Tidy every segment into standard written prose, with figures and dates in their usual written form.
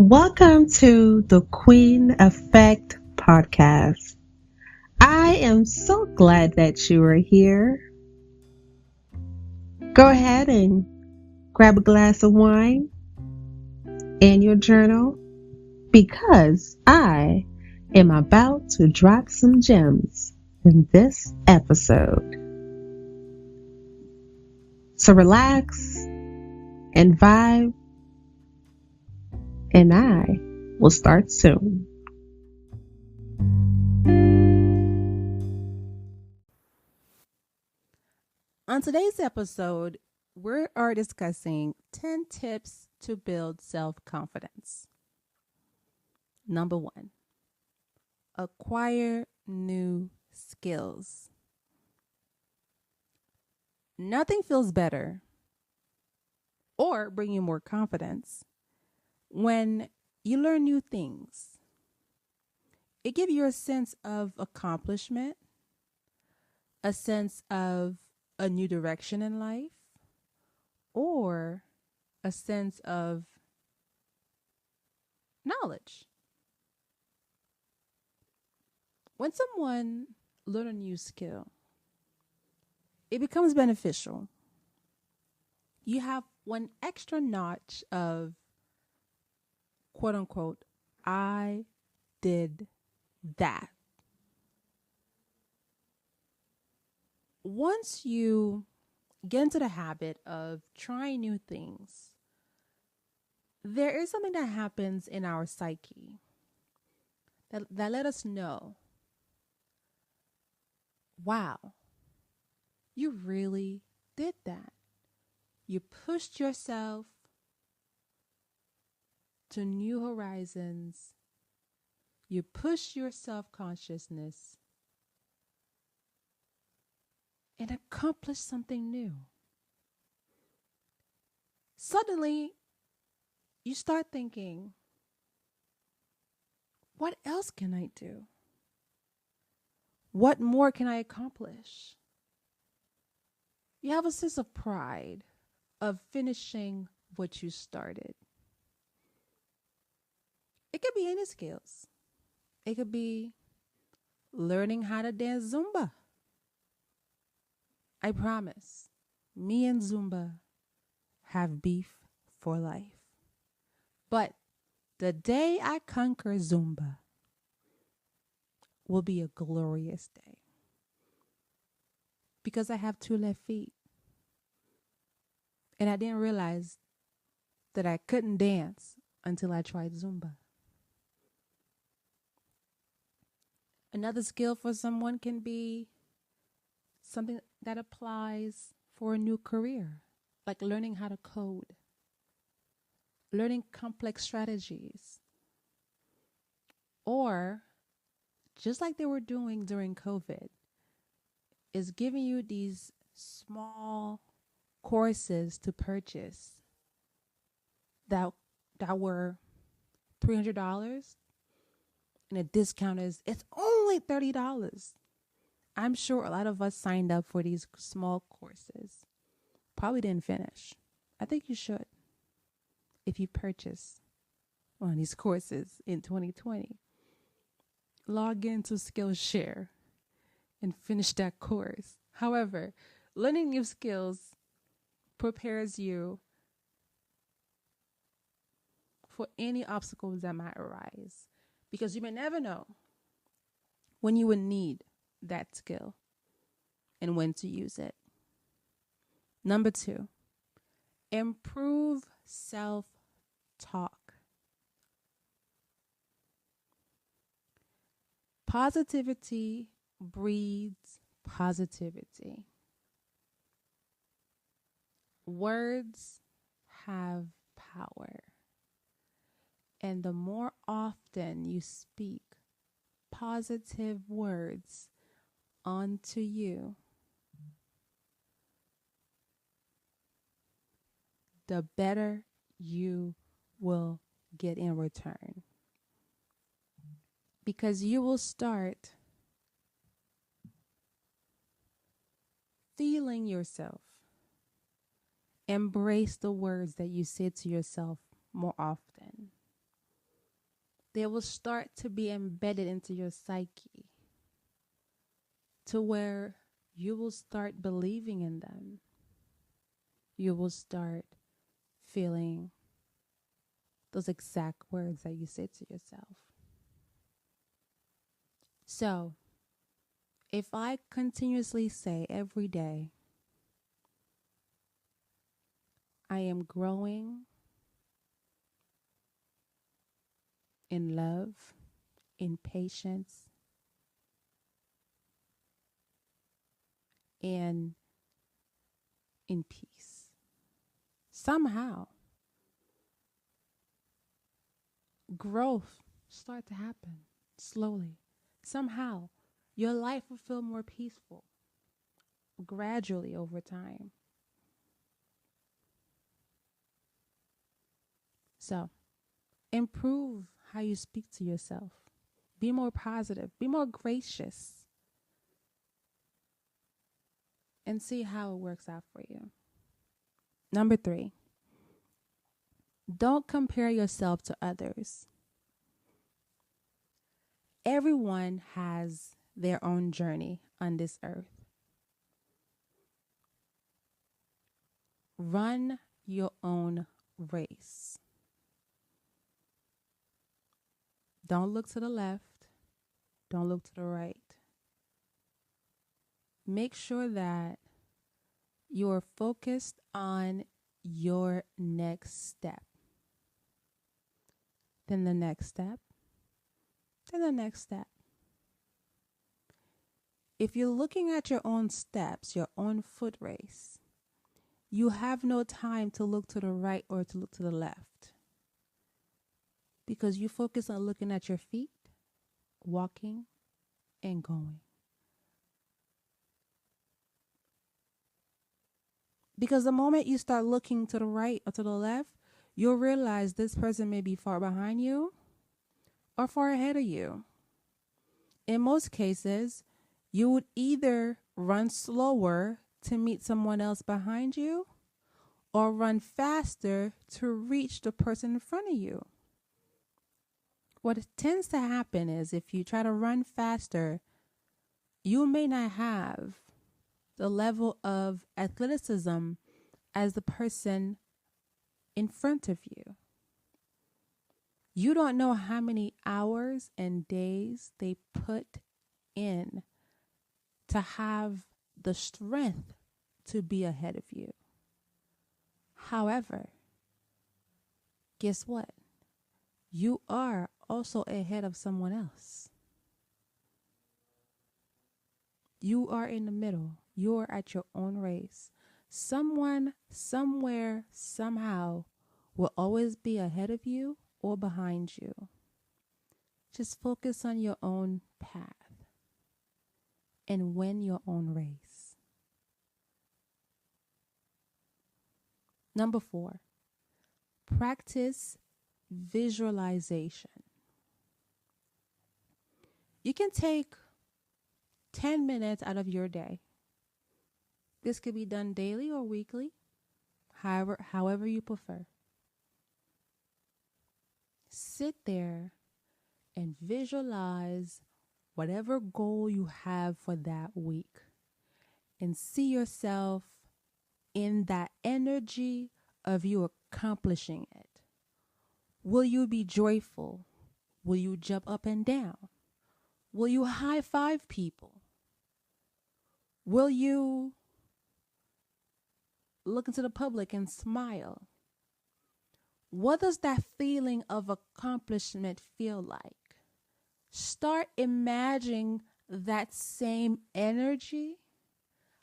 Welcome to the Queen Effect podcast. I am so glad that you are here. Go ahead and grab a glass of wine and your journal because I am about to drop some gems in this episode. So relax and vibe, and I will start soon. On today's episode, we are discussing 10 tips to build self confidence. Number one, acquire new skills. Nothing feels better or bring you more confidence when you learn new things. It gives you a sense of accomplishment, a sense of a new direction in life, or a sense of knowledge. When someone learn a new skill, it becomes beneficial. You have one extra notch of quote unquote, I did that. Once you get into the habit of trying new things, there is something that happens in our psyche that let us know, wow, you really did that. You pushed yourself to new horizons. You pushed your self consciousness and accomplished something new. Suddenly, you start thinking, what else can I do? What more can I accomplish? You have a sense of pride of finishing what you started. It could be any skills. It could be learning how to dance Zumba. I promise, me and Zumba have beef for life. But the day I conquer Zumba will be a glorious day because I have two left feet. And I didn't realize that I couldn't dance until I tried Zumba. Another skill for someone can be something that applies for a new career, like learning how to code, learning complex strategies, or just like they were doing during COVID, is giving you these small courses to purchase that were $300 and a discount is it's only $30. I'm sure a lot of us signed up for these small courses. Probably didn't finish. I think you should if you purchase one of these courses in 2020. Log into Skillshare and finish that course. However, learning new skills prepares you for any obstacles that might arise because you may never know when you would need that skill and when to use it. Number two, improve self talk. Positivity breeds positivity. Words have power. And the more often you speak positive words onto you, the better you will get in return. Because you will start feeling yourself. Embrace the words that you say to yourself more often. they will start to be embedded into your psyche to where you will start believing in them. You will start feeling those exact words that you say to yourself. So, if I continuously say every day, I am growing in love, in patience, and in peace, somehow growth start to happen slowly. Somehow your life will feel more peaceful gradually over time. So improve how you speak to yourself. Be more positive, be more gracious, and see how it works out for you. Number 3, don't compare yourself to others. Everyone has their own journey on this earth. Run your own race. Don't look to the left. Don't look to the right. Make sure that you're focused on your next step. Then the next step. Then the next step. If you're looking at your own steps, your own foot race, you have no time to look to the right or to look to the left. Because you focus on looking at your feet, walking, and going. Because the moment you start looking to the right or to the left, you'll realize this person may be far behind you or far ahead of you. In most cases, you would either run slower to meet someone else behind you or run faster to reach the person in front of you. What tends to happen is if you try to run faster, you may not have the level of athleticism as the person in front of you. You don't know how many hours and days they put in to have the strength to be ahead of you. However, guess what? You are also ahead of someone else. You are in the middle. You are at your own race. Someone, somewhere, somehow will always be ahead of you or behind you. Just focus on your own path and win your own race. Number 4, practice visualization. You can take 10 minutes out of your day. This could be done daily or weekly, however you prefer. Sit there and visualize whatever goal you have for that week and see yourself in that energy of you accomplishing it. Will you be joyful? Will you jump up and down? Will you high five people? Will you look into the public and smile? What does that feeling of accomplishment feel like? Start imagining that same energy.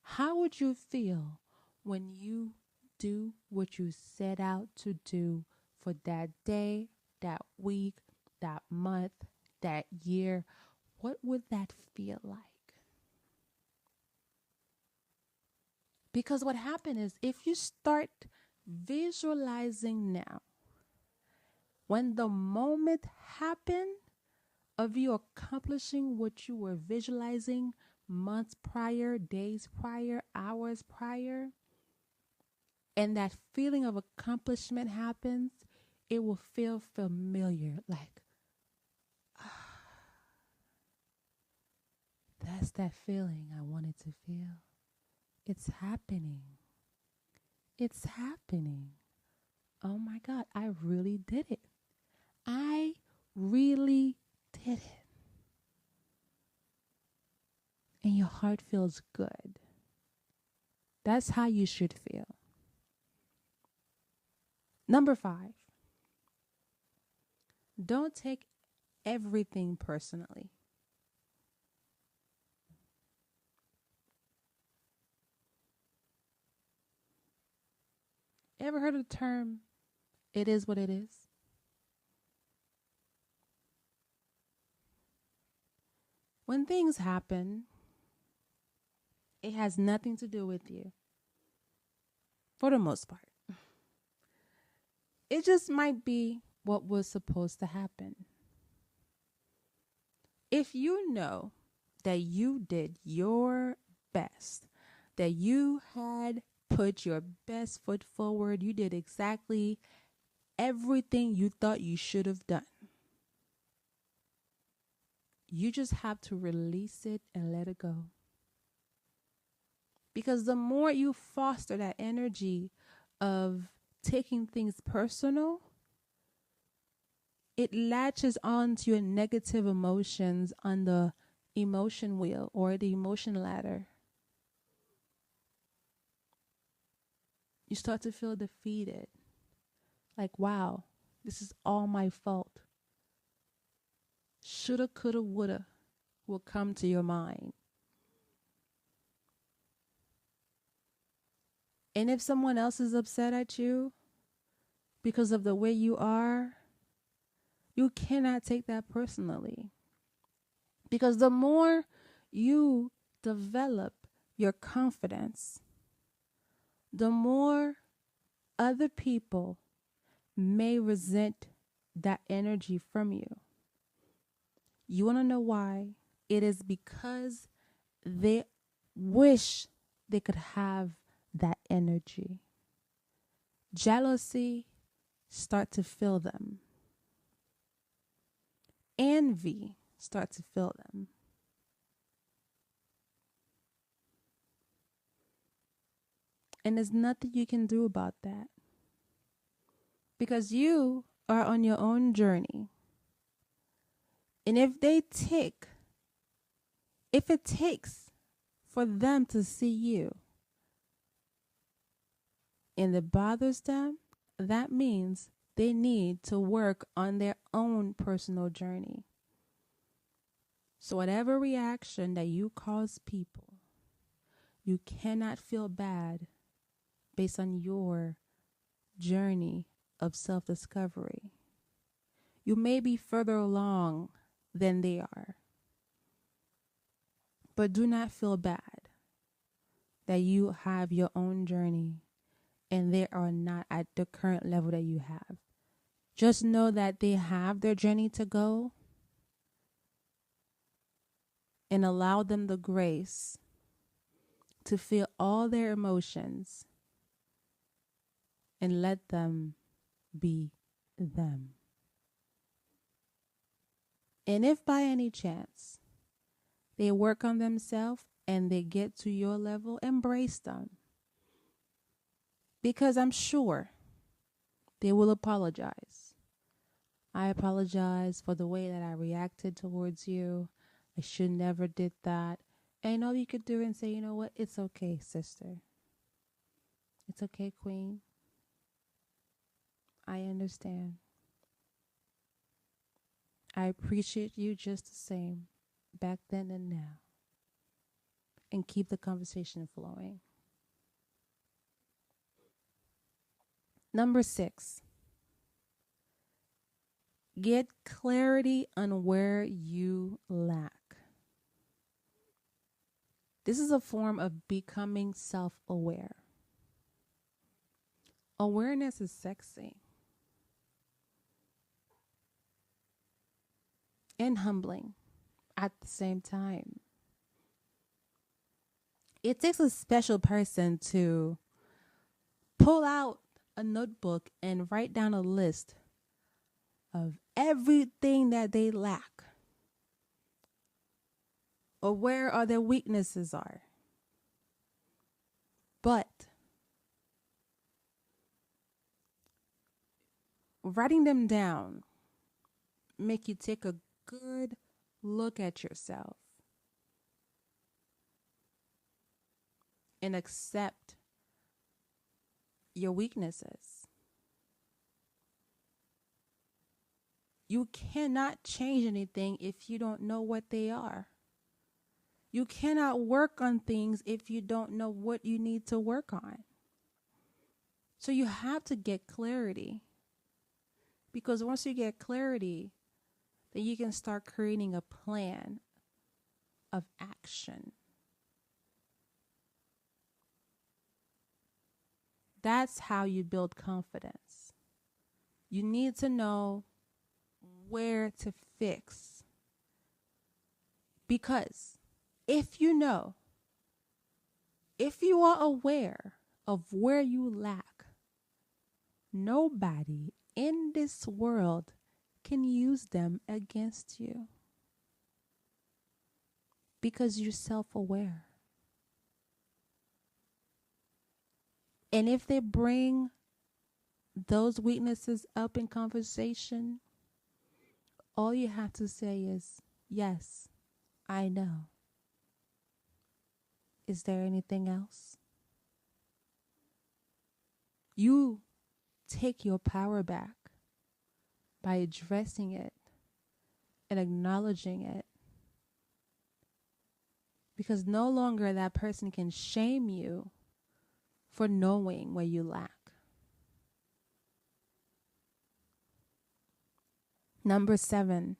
How would you feel when you do what you set out to do for that day, that week, that month, that year? What would that feel like? Because what happened is if you start visualizing now, when the moment happened of you accomplishing what you were visualizing months prior, days prior, hours prior, and that feeling of accomplishment happens, it will feel familiar. Like, That's that feeling I wanted to feel. It's happening. It's happening. Oh my God, I really did it. I really did it. And your heart feels good. That's how you should feel. Number 5, don't take everything personally. Ever heard of the term, it is what it is? When things happen, it has nothing to do with you, for the most part. It just might be what was supposed to happen. If you know that you did your best, that you had put your best foot forward, you did exactly everything you thought you should have done, you just have to release it and let it go. Because the more you foster that energy of taking things personal, it latches onto your negative emotions on the emotion wheel or the emotion ladder. You start to feel defeated. Like, wow, this is all my fault. Shoulda, coulda, woulda will come to your mind. And if someone else is upset at you because of the way you are, you cannot take that personally. Because the more you develop your confidence, the more other people may resent that energy from you. You want to know why? It is because they wish they could have that energy. Jealousy start to fill them. Envy start to fill them. And there's nothing you can do about that. Because you are on your own journey. And if it takes for them to see you and it bothers them, that means they need to work on their own personal journey. So whatever reaction that you cause people, you cannot feel bad based on your journey of self-discovery. You may be further along than they are, but do not feel bad that you have your own journey and they are not at the current level that you have. Just know that they have their journey to go, and allow them the grace to feel all their emotions and let them be them. And if by any chance they work on themselves and they get to your level, embrace them. Because I'm sure they will apologize. I apologize for the way that I reacted towards you. I should never did that. And all you could do and say, you know what? It's okay, sister. It's okay, queen. I understand. I appreciate you just the same, back then and now. And keep the conversation flowing. Number 6. Get clarity on where you lack. This is a form of becoming self-aware. Awareness is sexy and humbling at the same time. It takes a special person to pull out a notebook and write down a list of everything that they lack or where are their weaknesses are. But writing them down make you take a good look at yourself and accept your weaknesses. You cannot change anything if you don't know what they are. You cannot work on things if you don't know what you need to work on. So you have to get clarity. Because once you get clarity, then you can start creating a plan of action. That's how you build confidence. You need to know where to fix. Because if you are aware of where you lack, nobody in this world can use them against you. Because you're self-aware. And if they bring those weaknesses up in conversation, all you have to say is, yes, I know. Is there anything else? You take your power back by addressing it and acknowledging it. Because no longer that person can shame you for knowing where you lack. Number 7,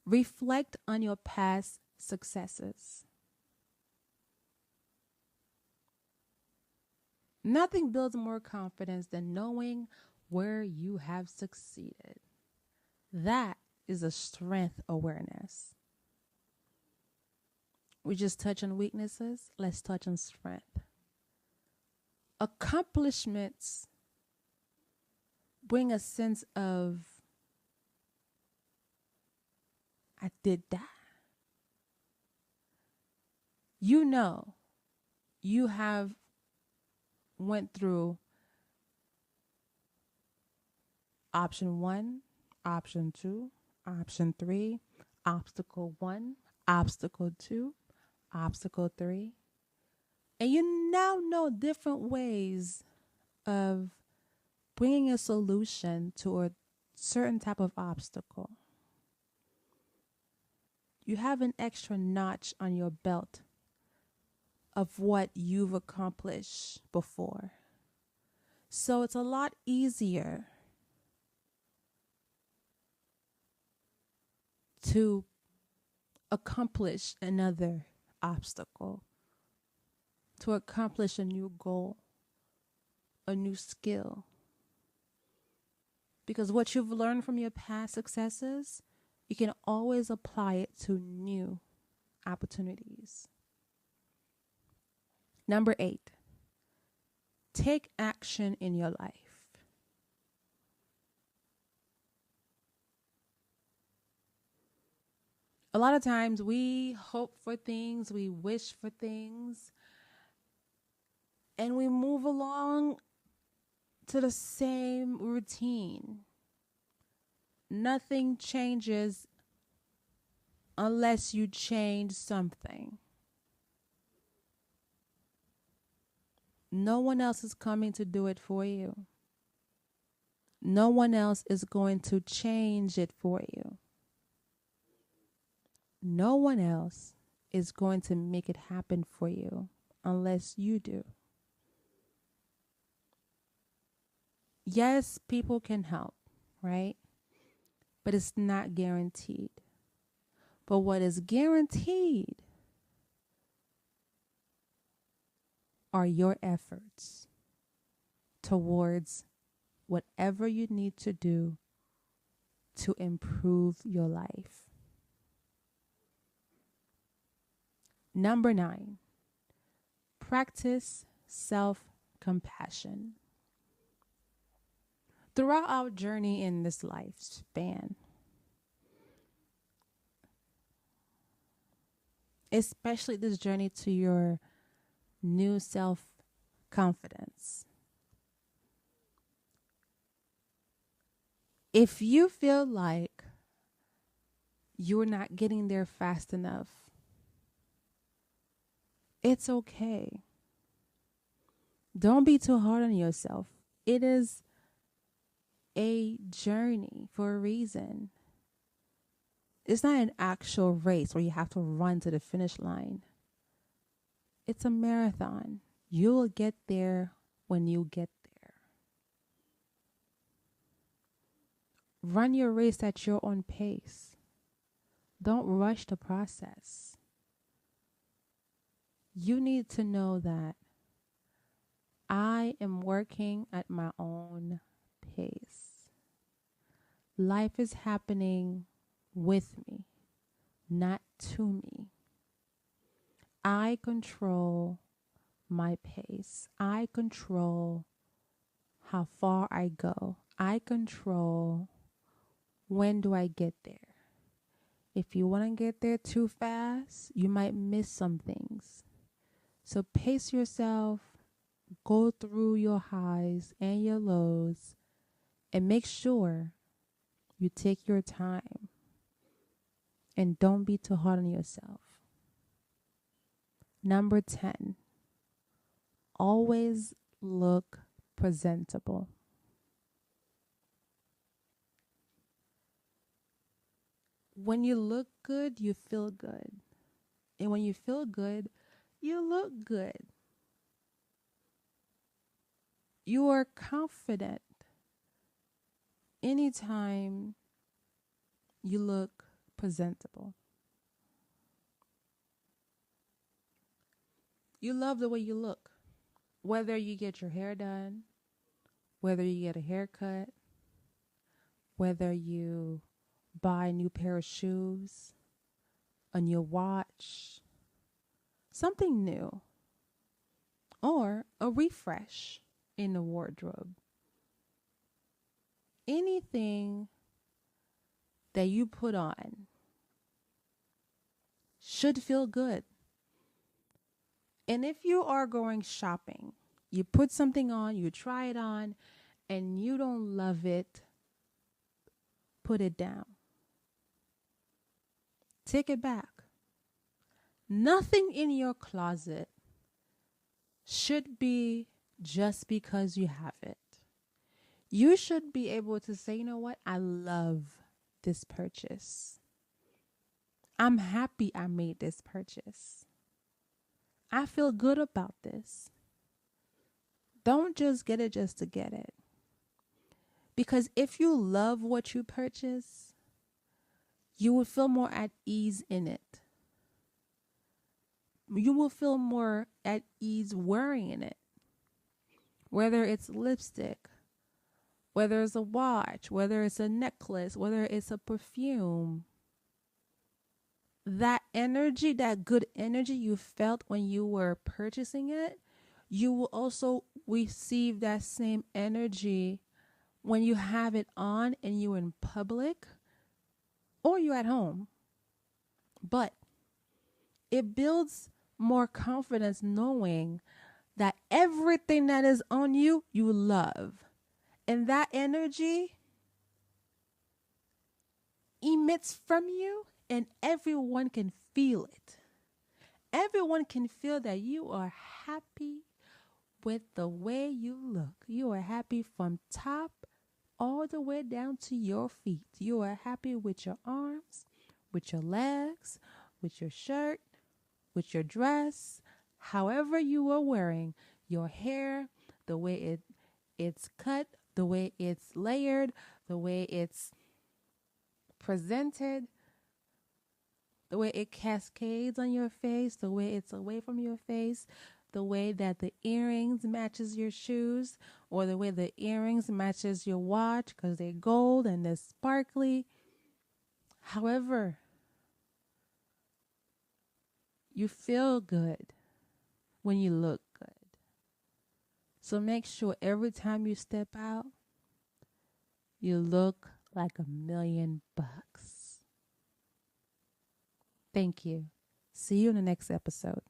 reflect on your past successes. Nothing builds more confidence than knowing where you have succeeded. That is a strength awareness. We just touch on weaknesses. Let's touch on strength. Accomplishments bring a sense of, I did that. You know, you have went through option 1, option 2, option 3, obstacle 1, obstacle 2, obstacle 3. And you now know different ways of bringing a solution to a certain type of obstacle. You have an extra notch on your belt of what you've accomplished before. So it's a lot easier to accomplish another obstacle, to accomplish a new goal, a new skill. Because what you've learned from your past successes, you can always apply it to new opportunities. Number 8, take action in your life. A lot of times we hope for things, we wish for things, and we move along to the same routine. Nothing changes unless you change something. No one else is coming to do it for you. No one else is going to change it for you. No one else is going to make it happen for you unless you do. Yes, people can help, right? But it's not guaranteed. But what is guaranteed are your efforts towards whatever you need to do to improve your life. Number 9, practice self-compassion. Throughout our journey in this lifespan, especially this journey to your new self confidence. If you feel like you're not getting there fast enough, it's okay. Don't be too hard on yourself. It is a journey for a reason. It's not an actual race where you have to run to the finish line. It's a marathon. You will get there when you get there. Run your race at your own pace. Don't rush the process. You need to know that I am working at my own pace. Life is happening with me, not to me. I control my pace. I control how far I go. I control when do I get there. If you want to get there too fast, you might miss some things. So pace yourself, go through your highs and your lows, and make sure you take your time. And don't be too hard on yourself. Number 10, always look presentable. When you look good, you feel good. And when you feel good, you look good. You are confident anytime you look presentable. You love the way you look. Whether you get your hair done, whether you get a haircut, whether you buy a new pair of shoes, a new watch, something new, or a refresh in the wardrobe. Anything that you put on should feel good. And if you are going shopping, you put something on, you try it on, and you don't love it, put it down. Take it back. Nothing in your closet should be just because you have it. You should be able to say, you know what? I love this purchase. I'm happy I made this purchase. I feel good about this. Don't just get it just to get it. Because if you love what you purchase, you will feel more at ease in it. You will feel more at ease wearing it. Whether it's lipstick, whether it's a watch, whether it's a necklace, whether it's a perfume. That energy, that good energy you felt when you were purchasing it, you will also receive that same energy when you have it on and you're in public or you're at home. But it builds more confidence knowing that everything that is on you, you love. And that energy emits from you and everyone can feel it. Everyone can feel that you are happy with the way you look. You are happy from top all the way down to your feet. You are happy with your arms, with your legs, with your shirt, with your dress, however you are wearing your hair, the way it's cut, the way it's layered, the way it's presented, the way it cascades on your face, the way it's away from your face, the way that the earrings matches your shoes, or the way the earrings matches your watch because they're gold and they're sparkly. However, you feel good when you look good. So make sure every time you step out, you look like $1,000,000. Thank you. See you in the next episode.